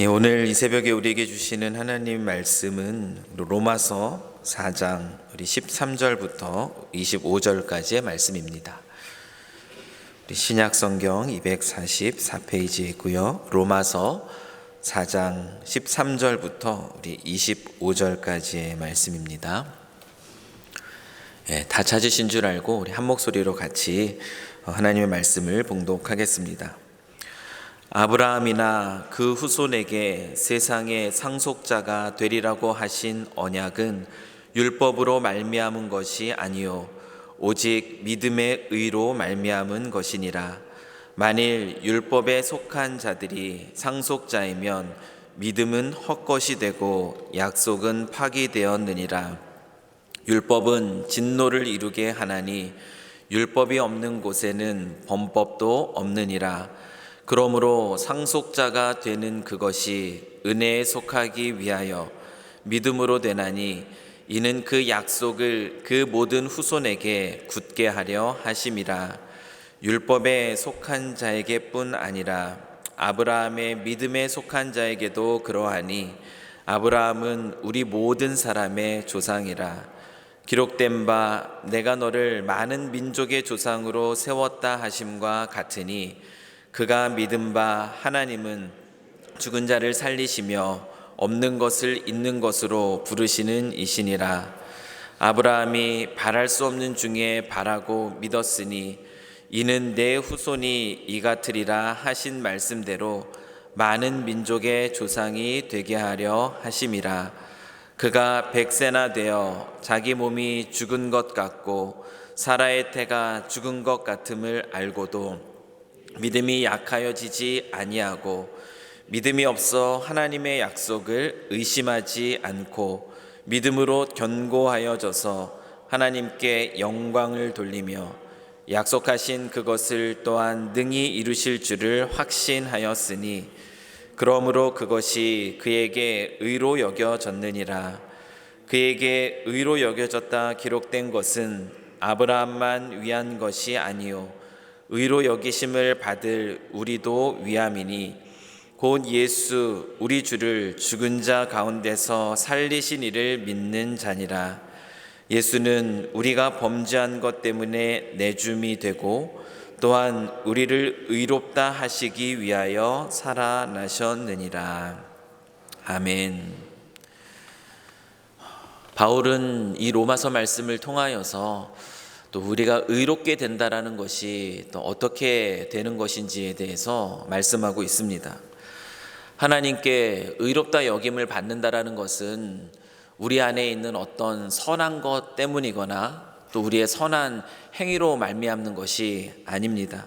오늘 이 새벽에 우리에게 주시는 하나님 말씀은 로마서 4장 13절부터 25절까지의 말씀입니다. 우리 신약성경 244페이지에 있고요. 로마서 4장 13절부터 우리 25절까지의 말씀입니다. 다 찾으신 줄 알고 우리 한 목소리로 같이 하나님의 말씀을 봉독하겠습니다. 아브라함이나 그 후손에게 세상의 상속자가 되리라고 하신 언약은 율법으로 말미암은 것이 아니요 오직 믿음의 의로 말미암은 것이니라. 만일 율법에 속한 자들이 상속자이면 믿음은 헛것이 되고 약속은 파기되었느니라. 율법은 진노를 이루게 하나니 율법이 없는 곳에는 범법도 없느니라. 그러므로 상속자가 되는 그것이 은혜에 속하기 위하여 믿음으로 되나니 이는 그 약속을 그 모든 후손에게 굳게 하려 하심이라. 율법에 속한 자에게뿐 아니라 아브라함의 믿음에 속한 자에게도 그러하니 아브라함은 우리 모든 사람의 조상이라. 기록된 바 내가 너를 많은 민족의 조상으로 세웠다 하심과 같으니 그가 믿은 바 하나님은 죽은 자를 살리시며 없는 것을 있는 것으로 부르시는 이시니라. 아브라함이 바랄 수 없는 중에 바라고 믿었으니 이는 내 후손이 이 같으리라 하신 말씀대로 많은 민족의 조상이 되게 하려 하심이라. 그가 100세나 되어 자기 몸이 죽은 것 같고 사라의 태가 죽은 것 같음을 알고도 믿음이 약하여지지 아니하고 믿음이 없어 하나님의 약속을 의심하지 않고 믿음으로 견고하여져서 하나님께 영광을 돌리며 약속하신 그것을 또한 능히 이루실 줄을 확신하였으니 그러므로 그것이 그에게 의로 여겨졌느니라. 그에게 의로 여겨졌다 기록된 것은 아브라함만 위한 것이 아니요 의로 여기심을 받을 우리도 위함이니 곧 예수 우리 주를 죽은 자 가운데서 살리신 이를 믿는 자니라. 예수는 우리가 범죄한 것 때문에 내줌이 되고 또한 우리를 의롭다 하시기 위하여 살아나셨느니라. 아멘. 바울은 이 로마서 말씀을 통하여서 또 우리가 의롭게 된다라는 것이 또 어떻게 되는 것인지에 대해서 말씀하고 있습니다. 하나님께 의롭다 여김을 받는다라는 것은 우리 안에 있는 어떤 선한 것 때문이거나 또 우리의 선한 행위로 말미암는 것이 아닙니다.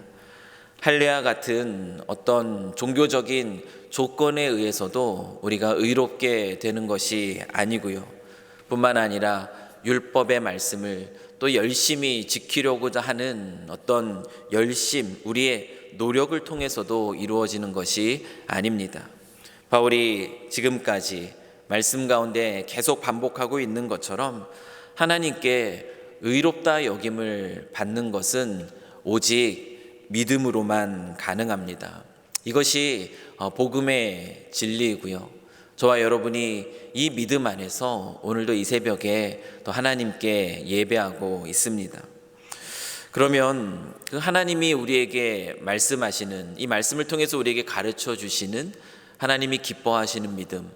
할례와 같은 어떤 종교적인 조건에 의해서도 우리가 의롭게 되는 것이 아니고요. 뿐만 아니라 율법의 말씀을 또 열심히 지키려고자 하는 어떤 열심, 우리의 노력을 통해서도 이루어지는 것이 아닙니다. 바울이 지금까지 말씀 가운데 계속 반복하고 있는 것처럼 하나님께 의롭다 여김을 받는 것은 오직 믿음으로만 가능합니다. 이것이 복음의 진리이고요. 저와 여러분이 이 믿음 안에서 오늘도 이 새벽에 또 하나님께 예배하고 있습니다. 그러면 그 하나님이 우리에게 말씀하시는 이 말씀을 통해서 우리에게 가르쳐 주시는 하나님이 기뻐하시는 믿음,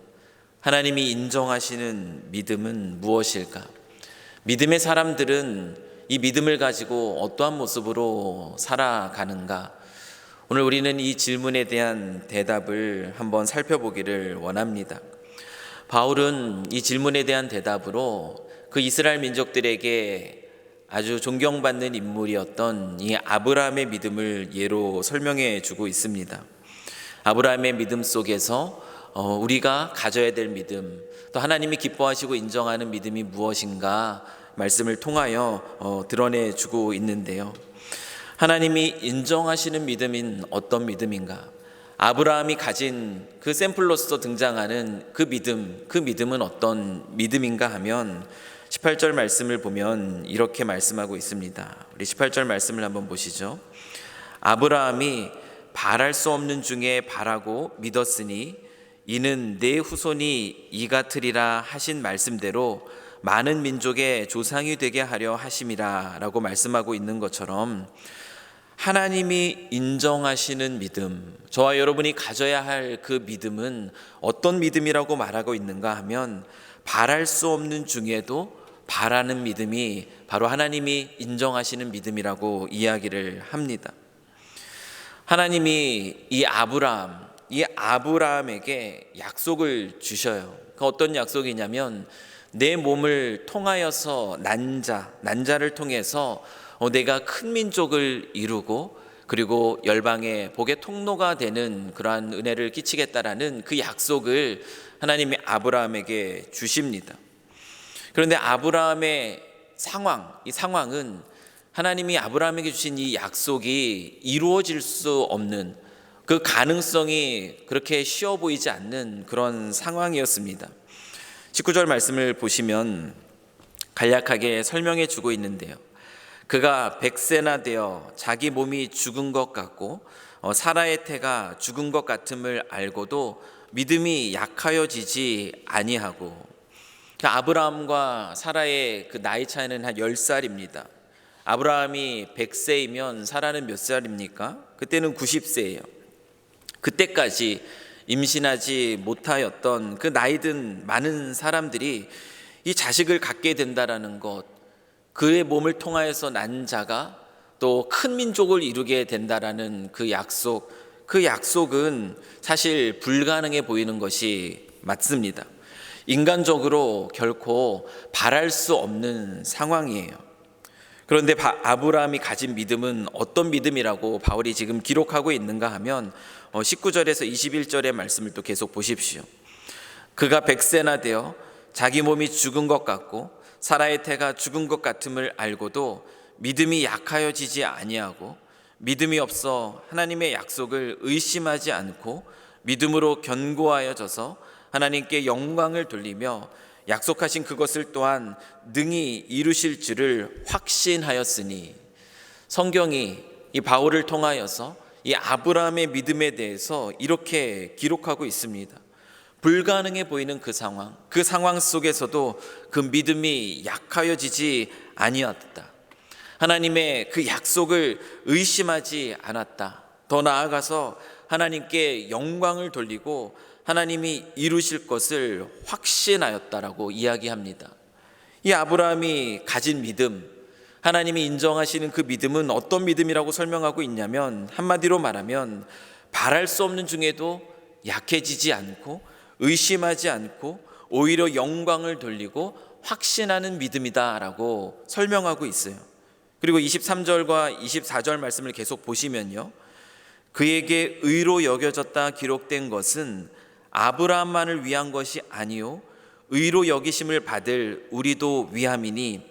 하나님이 인정하시는 믿음은 무엇일까? 믿음의 사람들은 이 믿음을 가지고 어떠한 모습으로 살아가는가? 오늘 우리는 이 질문에 대한 대답을 한번 살펴보기를 원합니다. 바울은 이 질문에 대한 대답으로 그 이스라엘 민족들에게 아주 존경받는 인물이었던 이 아브라함의 믿음을 예로 설명해 주고 있습니다. 아브라함의 믿음 속에서 우리가 가져야 될 믿음, 또 하나님이 기뻐하시고 인정하는 믿음이 무엇인가 말씀을 통하여 드러내 주고 있는데요. 하나님이 인정하시는 믿음인 어떤 믿음인가? 아브라함이 가진 그 샘플로서 등장하는 그 믿음은 어떤 믿음인가 하면 18절 말씀을 보면 이렇게 말씀하고 있습니다. 우리 18절 말씀을 한번 보시죠. 아브라함이 바랄 수 없는 중에 바라고 믿었으니 이는 내 후손이 이 같으리라 하신 말씀대로 많은 민족의 조상이 되게 하려 하심이라 라고 말씀하고 있는 것처럼, 하나님이 인정하시는 믿음, 저와 여러분이 가져야 할 그 믿음은 어떤 믿음이라고 말하고 있는가 하면, 바랄 수 없는 중에도 바라는 믿음이 바로 하나님이 인정하시는 믿음이라고 이야기를 합니다. 하나님이 이 아브라함에게 약속을 주셔요. 그 어떤 약속이냐면, 내 몸을 통하여서 난자를 통해서 내가 큰 민족을 이루고 그리고 열방의 복의 통로가 되는 그러한 은혜를 끼치겠다라는 그 약속을 하나님이 아브라함에게 주십니다. 그런데 아브라함의 이 상황은 하나님이 아브라함에게 주신 이 약속이 이루어질 수 없는, 그 가능성이 그렇게 쉬워 보이지 않는 그런 상황이었습니다. 19절 말씀을 보시면 간략하게 설명해 주고 있는데요. 그가 100세나 되어 자기 몸이 죽은 것 같고 사라의 태가 죽은 것 같음을 알고도 믿음이 약하여지지 아니하고. 아브라함과 사라의 그 나이 차이는 한 10살입니다. 아브라함이 100세이면 사라는 몇 살입니까? 그때는 90세예요. 그때까지 임신하지 못하였던 그 나이든 많은 사람들이 이 자식을 갖게 된다라는 것, 그의 몸을 통하여서 난 자가 또 큰 민족을 이루게 된다라는 그 약속은 사실 불가능해 보이는 것이 맞습니다. 인간적으로 결코 바랄 수 없는 상황이에요. 그런데 아브라함이 가진 믿음은 어떤 믿음이라고 바울이 지금 기록하고 있는가 하면 19절에서 21절의 말씀을 또 계속 보십시오. 그가 100세나 되어 자기 몸이 죽은 것 같고 사라의 태가 죽은 것 같음을 알고도 믿음이 약하여지지 아니하고, 믿음이 없어 하나님의 약속을 의심하지 않고 믿음으로 견고하여져서 하나님께 영광을 돌리며 약속하신 그것을 또한 능히 이루실 줄을 확신하였으니. 성경이 이 바울을 통하여서 이 아브라함의 믿음에 대해서 이렇게 기록하고 있습니다. 불가능해 보이는 그 상황 속에서도 그 믿음이 약하여지지 아니었다. 하나님의 그 약속을 의심하지 않았다. 더 나아가서 하나님께 영광을 돌리고 하나님이 이루실 것을 확신하였다라고 이야기합니다. 이 아브라함이 가진 믿음, 하나님이 인정하시는 그 믿음은 어떤 믿음이라고 설명하고 있냐면, 한마디로 말하면 바랄 수 없는 중에도 약해지지 않고 의심하지 않고 오히려 영광을 돌리고 확신하는 믿음이다라고 설명하고 있어요. 그리고 23절과 24절 말씀을 계속 보시면요, 그에게 의로 여겨졌다 기록된 것은 아브라함만을 위한 것이 아니요 의로 여기심을 받을 우리도 위함이니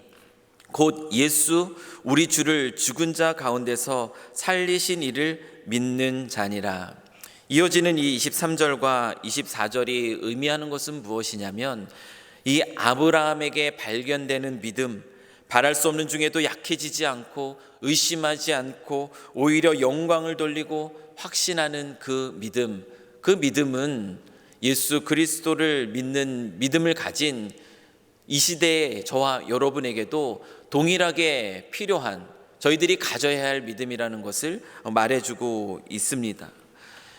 곧 예수 우리 주를 죽은 자 가운데서 살리신 이를 믿는 자니라. 이어지는 이 23절과 24절이 의미하는 것은 무엇이냐면, 이 아브라함에게 발견되는 믿음, 바랄 수 없는 중에도 약해지지 않고 의심하지 않고 오히려 영광을 돌리고 확신하는 그 믿음은 예수 그리스도를 믿는 믿음을 가진 이 시대의 저와 여러분에게도 동일하게 필요한, 저희들이 가져야 할 믿음이라는 것을 말해주고 있습니다.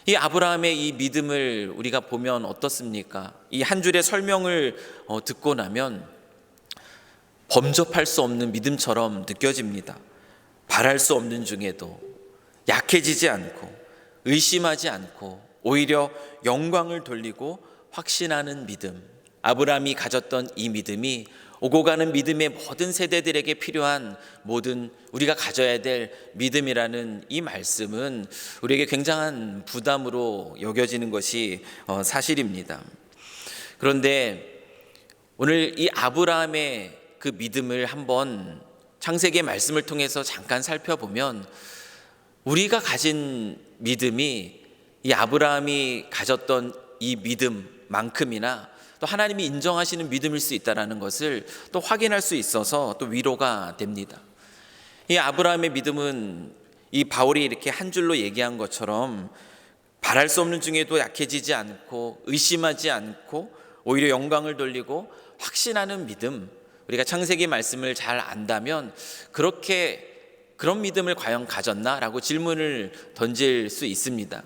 이 아브라함의 이 믿음을 우리가 보면 어떻습니까? 이 한 줄의 설명을 듣고 나면 범접할 수 없는 믿음처럼 느껴집니다. 바랄 수 없는 중에도 약해지지 않고 의심하지 않고 오히려 영광을 돌리고 확신하는 믿음, 아브라함이 가졌던 이 믿음이 오고 가는 믿음의 모든 세대들에게 필요한 모든 우리가 가져야 될 믿음이라는 이 말씀은 우리에게 굉장한 부담으로 여겨지는 것이 사실입니다. 그런데 오늘 이 아브라함의 그 믿음을 한번 창세기의 말씀을 통해서 잠깐 살펴보면, 우리가 가진 믿음이 이 아브라함이 가졌던 이 믿음만큼이나 또 하나님이 인정하시는 믿음일 수 있다는 것을 또 확인할 수 있어서 또 위로가 됩니다. 이 아브라함의 믿음은 이 바울이 이렇게 한 줄로 얘기한 것처럼 바랄 수 없는 중에도 약해지지 않고 의심하지 않고 오히려 영광을 돌리고 확신하는 믿음, 우리가 창세기 말씀을 잘 안다면 그런 믿음을 과연 가졌나라고 질문을 던질 수 있습니다.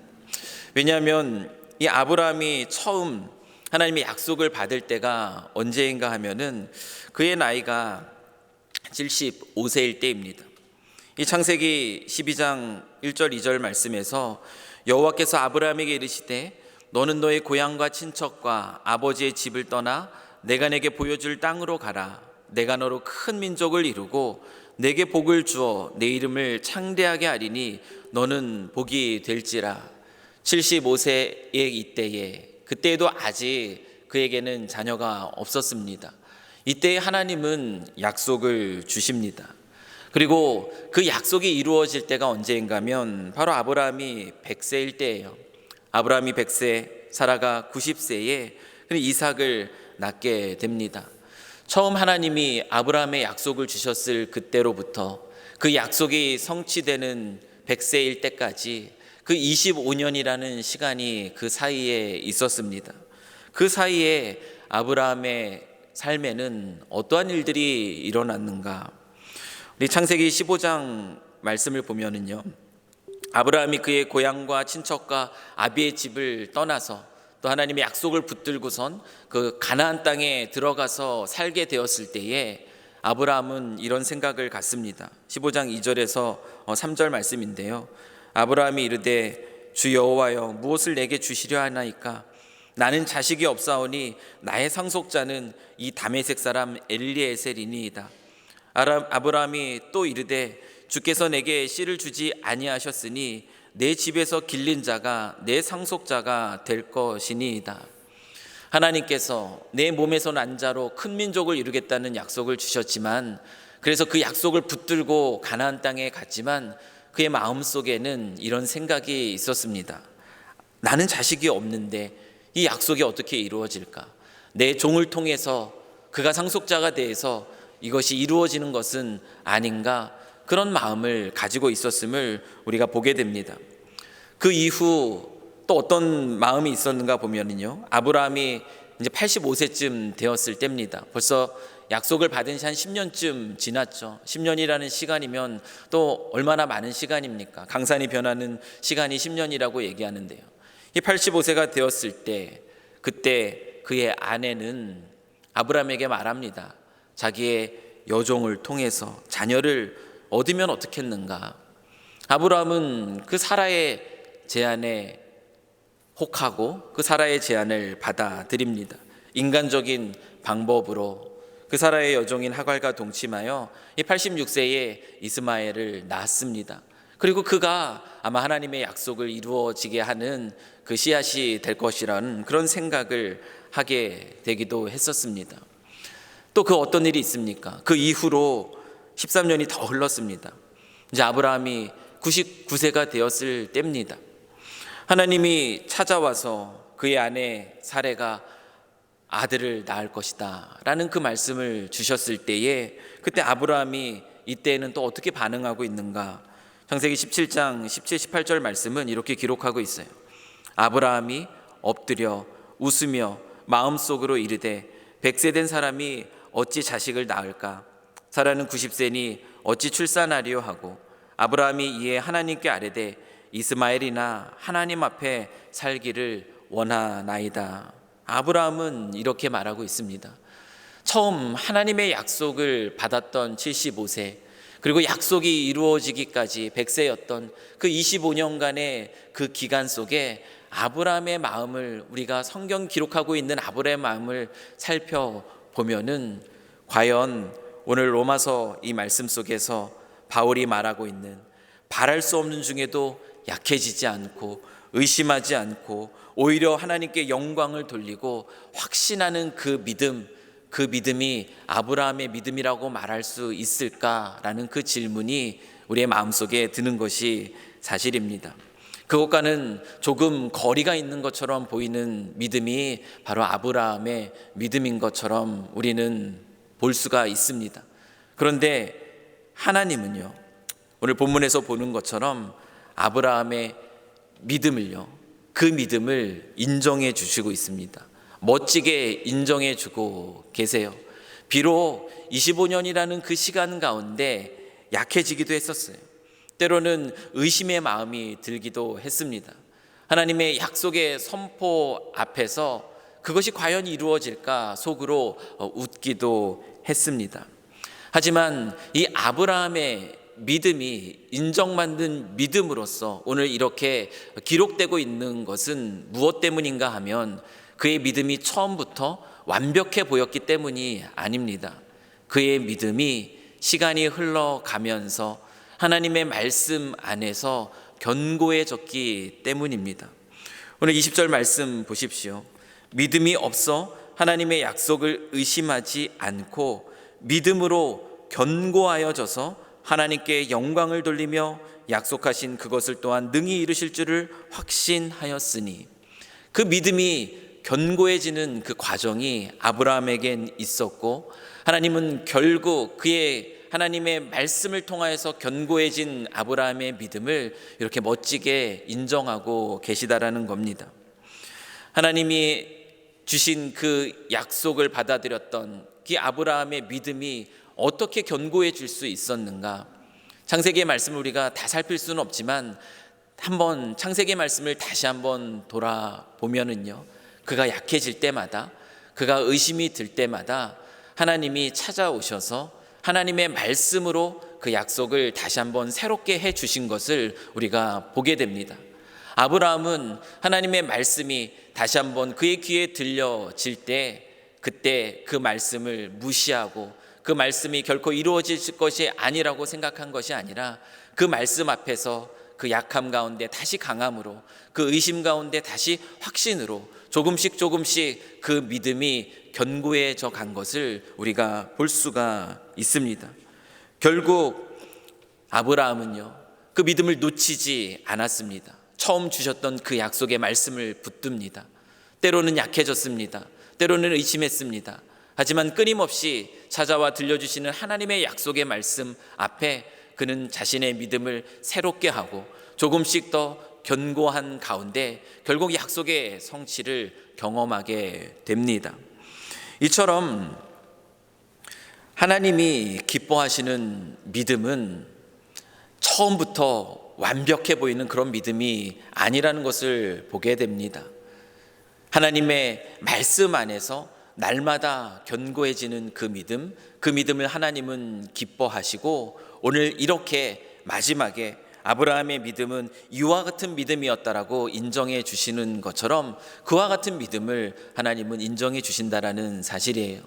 왜냐하면 이 아브라함이 처음 하나님의 약속을 받을 때가 언제인가 하면은 그의 나이가 75세일 때입니다. 이 창세기 12장 1절 2절 말씀에서 여호와께서 아브라함에게 이르시되 너는 너의 고향과 친척과 아버지의 집을 떠나 내가 내게 보여줄 땅으로 가라. 내가 너로 큰 민족을 이루고 내게 복을 주어 내 이름을 창대하게 하리니 너는 복이 될지라. 75세의 이때에, 그때에도 아직 그에게는 자녀가 없었습니다. 이때 하나님은 약속을 주십니다. 그리고 그 약속이 이루어질 때가 언제인가 하면 바로 아브라함이 100세일 때예요. 아브라함이 100세, 사라가 90세에 이삭을 낳게 됩니다. 처음 하나님이 아브라함의 약속을 주셨을 그때로부터 그 약속이 성취되는 100세일 때까지 그 25년이라는 시간이 그 사이에 있었습니다. 그 사이에 아브라함의 삶에는 어떠한 일들이 일어났는가? 우리 창세기 15장 말씀을 보면은요, 아브라함이 그의 고향과 친척과 아비의 집을 떠나서 또 하나님의 약속을 붙들고선 그 가나안 땅에 들어가서 살게 되었을 때에 아브라함은 이런 생각을 갖습니다. 15장 2절에서 3절 말씀인데요, 아브라함이 이르되 주 여호와여 무엇을 내게 주시려 하나이까? 나는 자식이 없사오니 나의 상속자는 이 다메섹 사람 엘리에셀이니이다. 아브라함이 또 이르되 주께서 내게 씨를 주지 아니하셨으니 내 집에서 길린 자가 내 상속자가 될 것이니이다. 하나님께서 내 몸에서 난 자로 큰 민족을 이루겠다는 약속을 주셨지만, 그래서 그 약속을 붙들고 가나안 땅에 갔지만 그의 마음속에는 이런 생각이 있었습니다. 나는 자식이 없는데 이 약속이 어떻게 이루어질까? 내 종을 통해서 그가 상속자가 돼서 이것이 이루어지는 것은 아닌가? 그런 마음을 가지고 있었음을 우리가 보게 됩니다. 그 이후 또 어떤 마음이 있었는가 보면요, 아브라함이 이제 85세쯤 되었을 때입니다. 벌써 약속을 받은 지 한 10년쯤 지났죠. 10년이라는 시간이면 또 얼마나 많은 시간입니까? 강산이 변하는 시간이 10년이라고 얘기하는데요, 이 85세가 되었을 때 그때 그의 아내는 아브라함에게 말합니다. 자기의 여종을 통해서 자녀를 얻으면 어떻겠는가? 아브라함은 그 사라의 제안에 혹하고 그 사라의 제안을 받아들입니다. 인간적인 방법으로 그 사라의 여종인 하갈과 동침하여 이 86세에 이스마엘을 낳았습니다. 그리고 그가 아마 하나님의 약속을 이루어지게 하는 그 씨앗이 될 것이라는 그런 생각을 하게 되기도 했었습니다. 또 그 어떤 일이 있습니까? 그 이후로 13년이 더 흘렀습니다. 이제 아브라함이 99세가 되었을 때입니다. 하나님이 찾아와서 그의 아내 사레가 아들을 낳을 것이다 라는 그 말씀을 주셨을 때에 그때 아브라함이 이때에는 또 어떻게 반응하고 있는가? 창세기 17장 17, 18절 말씀은 이렇게 기록하고 있어요. 아브라함이 엎드려 웃으며 마음속으로 이르되 100세 된 사람이 어찌 자식을 낳을까? 사라는 90세니 어찌 출산하리요 하고 아브라함이 이에 하나님께 아뢰되 이스마엘이나 하나님 앞에 살기를 원하나이다. 아브라함은 이렇게 말하고 있습니다. 처음 하나님의 약속을 받았던 75세, 그리고 약속이 이루어지기까지 100세였던 그 25년간의 그 기간 속에 아브라함의 마음을, 우리가 성경 기록하고 있는 아브라함의 마음을 살펴보면은 과연 오늘 로마서 이 말씀 속에서 바울이 말하고 있는 바랄 수 없는 중에도 약해지지 않고 의심하지 않고 오히려 하나님께 영광을 돌리고 확신하는 그 믿음, 그 믿음이 아브라함의 믿음이라고 말할 수 있을까라는 그 질문이 우리의 마음속에 드는 것이 사실입니다. 그것과는 조금 거리가 있는 것처럼 보이는 믿음이 바로 아브라함의 믿음인 것처럼 우리는 볼 수가 있습니다. 그런데 하나님은요, 오늘 본문에서 보는 것처럼 아브라함의 믿음을요, 그 믿음을 인정해 주시고 있습니다. 멋지게 인정해 주고 계세요. 비록 25년이라는 그 시간 가운데 약해지기도 했었어요. 때로는 의심의 마음이 들기도 했습니다. 하나님의 약속의 선포 앞에서 그것이 과연 이루어질까 속으로 웃기도 했습니다. 하지만 이 아브라함의 믿음이 인정받는 믿음으로써 오늘 이렇게 기록되고 있는 것은 무엇 때문인가 하면 그의 믿음이 처음부터 완벽해 보였기 때문이 아닙니다. 그의 믿음이 시간이 흘러가면서 하나님의 말씀 안에서 견고해졌기 때문입니다. 오늘 20절 말씀 보십시오. 믿음이 없어 하나님의 약속을 의심하지 않고 믿음으로 견고하여져서 하나님께 영광을 돌리며 약속하신 그것을 또한 능히 이루실 줄을 확신하였으니, 그 믿음이 견고해지는 그 과정이 아브라함에겐 있었고, 하나님은 결국 그의 하나님의 말씀을 통하여서 견고해진 아브라함의 믿음을 이렇게 멋지게 인정하고 계시다라는 겁니다. 하나님이 주신 그 약속을 받아들였던 그 아브라함의 믿음이 어떻게 견고해질 수 있었는가? 창세기의 말씀을 우리가 다 살필 수는 없지만 한번 창세기의 말씀을 다시 한번 돌아보면은요, 그가 약해질 때마다, 그가 의심이 들 때마다 하나님이 찾아오셔서 하나님의 말씀으로 그 약속을 다시 한번 새롭게 해 주신 것을 우리가 보게 됩니다. 아브라함은 하나님의 말씀이 다시 한번 그의 귀에 들려질 때, 그때 그 말씀을 무시하고 그 말씀이 결코 이루어질 것이 아니라고 생각한 것이 아니라 그 말씀 앞에서 그 약함 가운데 다시 강함으로, 그 의심 가운데 다시 확신으로 조금씩 그 믿음이 견고해져 간 것을 우리가 볼 수가 있습니다. 결국 아브라함은요, 그 믿음을 놓치지 않았습니다. 처음 주셨던 그 약속의 말씀을 붙듭니다. 때로는 약해졌습니다. 때로는 의심했습니다. 하지만 끊임없이 찾아와 들려주시는 하나님의 약속의 말씀 앞에 그는 자신의 믿음을 새롭게 하고 조금씩 더 견고한 가운데 결국 약속의 성취를 경험하게 됩니다. 이처럼 하나님이 기뻐하시는 믿음은 처음부터 완벽해 보이는 그런 믿음이 아니라는 것을 보게 됩니다. 하나님의 말씀 안에서 날마다 견고해지는 그 믿음, 그 믿음을 하나님은 기뻐하시고, 오늘 이렇게 마지막에 아브라함의 믿음은 이와 같은 믿음이었다라고 인정해 주시는 것처럼 그와 같은 믿음을 하나님은 인정해 주신다라는 사실이에요.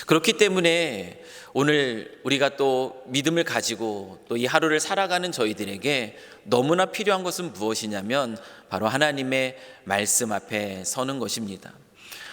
그렇기 때문에 오늘 우리가 또 믿음을 가지고 또 이 하루를 살아가는 저희들에게 너무나 필요한 것은 무엇이냐면 바로 하나님의 말씀 앞에 서는 것입니다.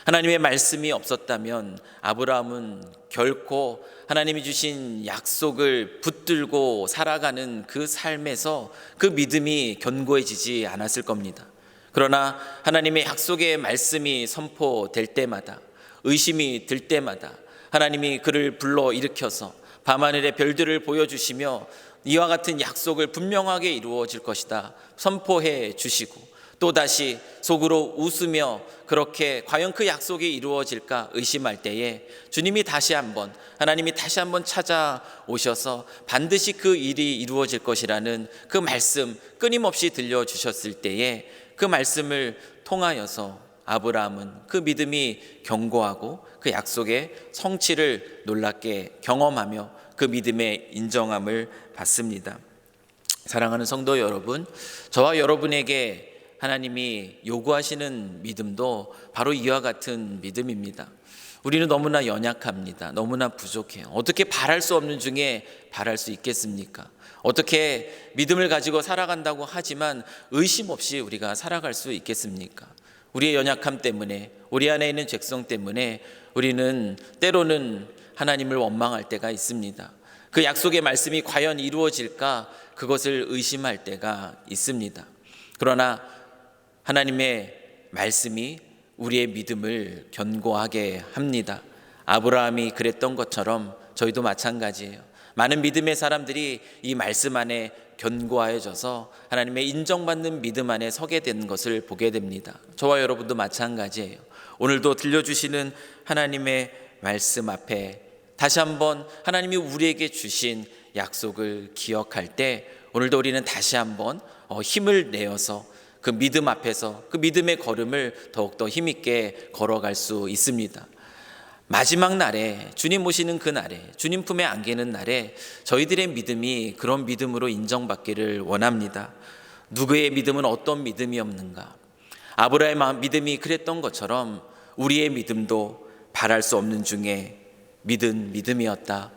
하나님의 말씀이 없었다면 아브라함은 결코 하나님이 주신 약속을 붙들고 살아가는 그 삶에서 그 믿음이 견고해지지 않았을 겁니다. 그러나 하나님의 약속의 말씀이 선포될 때마다, 의심이 들 때마다 하나님이 그를 불러 일으켜서 밤하늘의 별들을 보여주시며 이와 같은 약속을 분명하게 이루어질 것이다 선포해 주시고, 또다시 속으로 웃으며 그렇게 과연 그 약속이 이루어질까 의심할 때에 주님이 다시 한번, 하나님이 다시 한번 찾아오셔서 반드시 그 일이 이루어질 것이라는 그 말씀 끊임없이 들려주셨을 때에 그 말씀을 통하여서 아브라함은 그 믿음이 견고하고 그 약속의 성취를 놀랍게 경험하며 그 믿음의 인정함을 받습니다. 사랑하는 성도 여러분, 저와 여러분에게 하나님이 요구하시는 믿음도 바로 이와 같은 믿음입니다. 우리는 너무나 연약합니다. 너무나 부족해요. 어떻게 바랄 수 없는 중에 바랄 수 있겠습니까? 어떻게 믿음을 가지고 살아간다고 하지만 의심 없이 우리가 살아갈 수 있겠습니까? 우리의 연약함 때문에, 우리 안에 있는 죄성 때문에 우리는 때로는 하나님을 원망할 때가 있습니다. 그 약속의 말씀이 과연 이루어질까 그것을 의심할 때가 있습니다. 그러나 하나님의 말씀이 우리의 믿음을 견고하게 합니다. 아브라함이 그랬던 것처럼 저희도 마찬가지예요. 많은 믿음의 사람들이 이 말씀 안에 견고하여져서 하나님의 인정받는 믿음 안에 서게 된 것을 보게 됩니다. 저와 여러분도 마찬가지예요. 오늘도 들려주시는 하나님의 말씀 앞에 다시 한번 하나님이 우리에게 주신 약속을 기억할 때 오늘도 우리는 다시 한번 힘을 내어서 그 믿음 앞에서 그 믿음의 걸음을 더욱더 힘있게 걸어갈 수 있습니다. 마지막 날에, 주님 오시는 그 날에, 주님 품에 안기는 날에 저희들의 믿음이 그런 믿음으로 인정받기를 원합니다. 누구의 믿음은 어떤 믿음이었는가? 아브라함의 믿음이 그랬던 것처럼 우리의 믿음도 바랄 수 없는 중에 믿은 믿음이었다.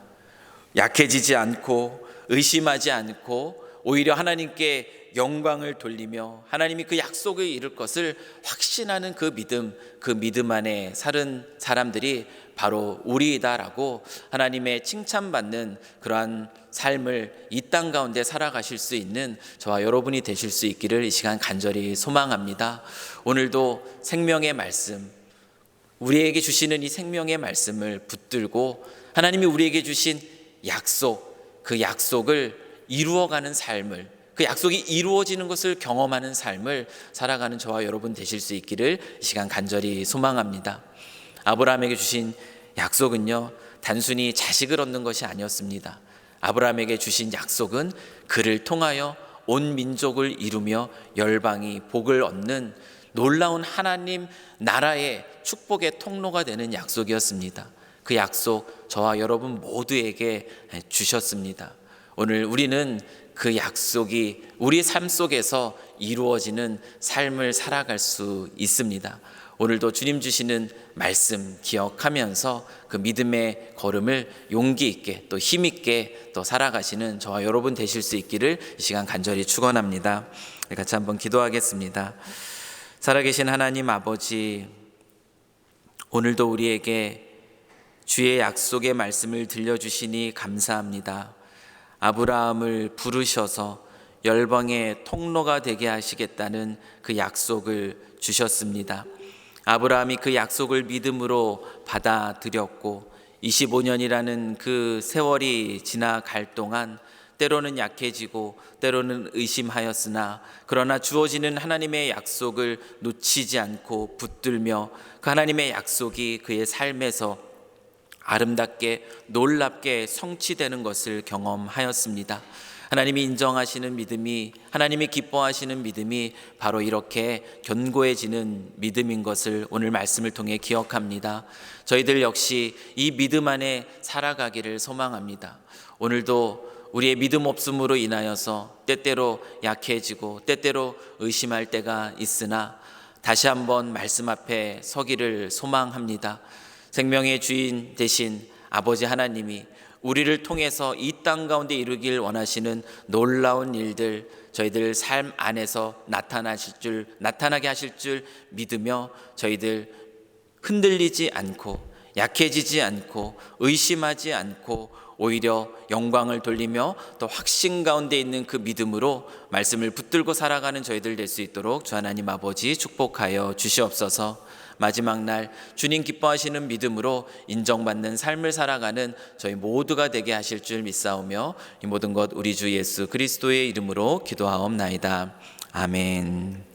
약해지지 않고 의심하지 않고 오히려 하나님께 영광을 돌리며 하나님이 그 약속을 이룰 것을 확신하는 그 믿음 안에 사는 사람들이 바로 우리이다라고 하나님의 칭찬받는 그러한 삶을 이 땅 가운데 살아가실 수 있는 저와 여러분이 되실 수 있기를 이 시간 간절히 소망합니다. 오늘도 생명의 말씀, 우리에게 주시는 이 생명의 말씀을 붙들고 하나님이 우리에게 주신 약속, 그 약속을 이루어가는 삶을, 그 약속이 이루어지는 것을 경험하는 삶을 살아가는 저와 여러분 되실 수 있기를 이 시간 간절히 소망합니다. 아브라함에게 주신 약속은요, 단순히 자식을 얻는 것이 아니었습니다. 아브라함에게 주신 약속은 그를 통하여 온 민족을 이루며 열방이 복을 얻는 놀라운 하나님 나라의 축복의 통로가 되는 약속이었습니다. 그 약속 저와 여러분 모두에게 주셨습니다. 오늘 우리는 그 약속이 우리 삶 속에서 이루어지는 삶을 살아갈 수 있습니다. 오늘도 주님 주시는 말씀 기억하면서 그 믿음의 걸음을 용기 있게 또 힘 있게 또 살아가시는 저와 여러분 되실 수 있기를 이 시간 간절히 축원합니다. 같이 한번 기도하겠습니다. 살아계신 하나님 아버지, 오늘도 우리에게 주의 약속의 말씀을 들려주시니 감사합니다. 아브라함을 부르셔서 열방의 통로가 되게 하시겠다는 그 약속을 주셨습니다. 아브라함이 그 약속을 믿음으로 받아들였고 25년이라는 그 세월이 지나갈 동안 때로는 약해지고 때로는 의심하였으나 그러나 주어지는 하나님의 약속을 놓치지 않고 붙들며 그 하나님의 약속이 그의 삶에서 아름답게 놀랍게 성취되는 것을 경험하였습니다. 하나님이 인정하시는 믿음이, 하나님이 기뻐하시는 믿음이 바로 이렇게 견고해지는 믿음인 것을 오늘 말씀을 통해 기억합니다. 저희들 역시 이 믿음 안에 살아가기를 소망합니다. 오늘도 우리의 믿음 없음으로 인하여서 때때로 약해지고 때때로 의심할 때가 있으나 다시 한번 말씀 앞에 서기를 소망합니다. 생명의 주인 되신 아버지 하나님이 우리를 통해서 이 땅 가운데 이루길 원하시는 놀라운 일들 저희들 삶 안에서 나타나게 하실 줄 믿으며 저희들 흔들리지 않고 약해지지 않고 의심하지 않고 오히려 영광을 돌리며 또 확신 가운데 있는 그 믿음으로 말씀을 붙들고 살아가는 저희들 될 수 있도록 주 하나님 아버지 축복하여 주시옵소서. 마지막 날 주님 기뻐하시는 믿음으로 인정받는 삶을 살아가는 저희 모두가 되게 하실 줄 믿사오며 이 모든 것 우리 주 예수 그리스도의 이름으로 기도하옵나이다. 아멘.